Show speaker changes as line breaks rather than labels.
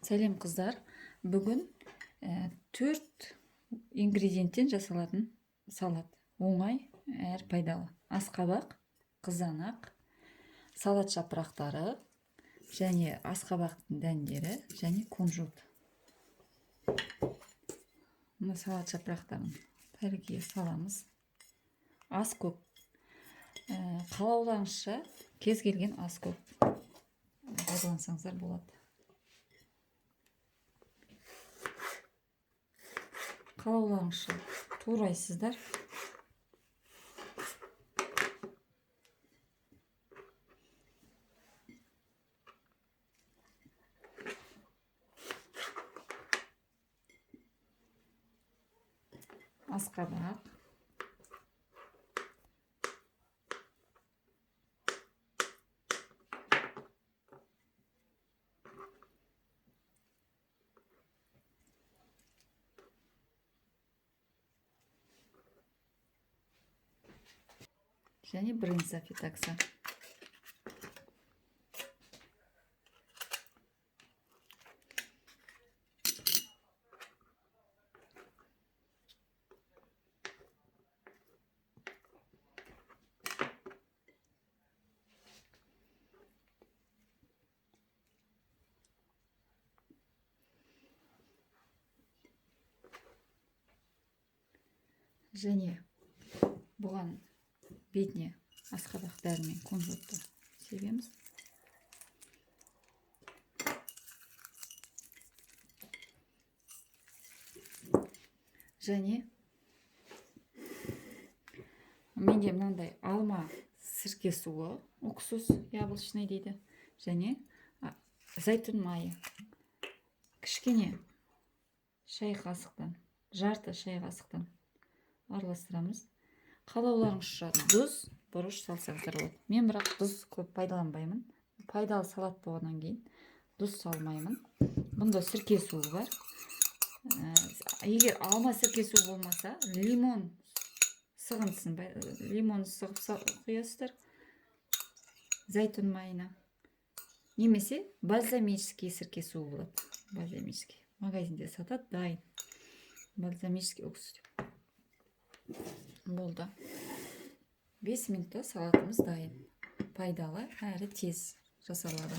Сәлем қыздар. Бүгін 4 ингредиенттен жасалатын салат. Оңай әрі пайдалы. Асқабақ, қызанақ, салат жапырақтары және асқабақтың дәндері және кунжут. Мына салат жапырақтарын тәрге саламыз. Ас көп. Қалауларыңызша кез келген ас көп пайдалансаңыздар болады. Қалауларыңызша турайсыздар. Асқабақ, және брынза фитакса. Және бұған бетіне асқабақ дәрімен кунжутты себеміз. Және менде мынандай алма сірке суы, уксус яблочный дейді. Және зәйтүн майы. Кішкене шай қасықтан, жарты шай қасықтан араластырамыз. Қалауларыңызша тұз, бұрыш салсаңыздар болады. Мен бірақ тұз көп пайдаланбаймын. Пайдалы салат болғаннан кейін тұз салмаймын. Бұнда сірке суы бар. Егер алма сірке суы болмаса, лимон сығынысын, лимон сығып құясыздар зәйтүн майына. Немесе бальзамический сірке суы болады. Бальзамический. Магазинде сатады, дайын. Бальзамический уксус. Болды. 5 минутта салатымыз дайын. Пайдалы әрі тез жасалады.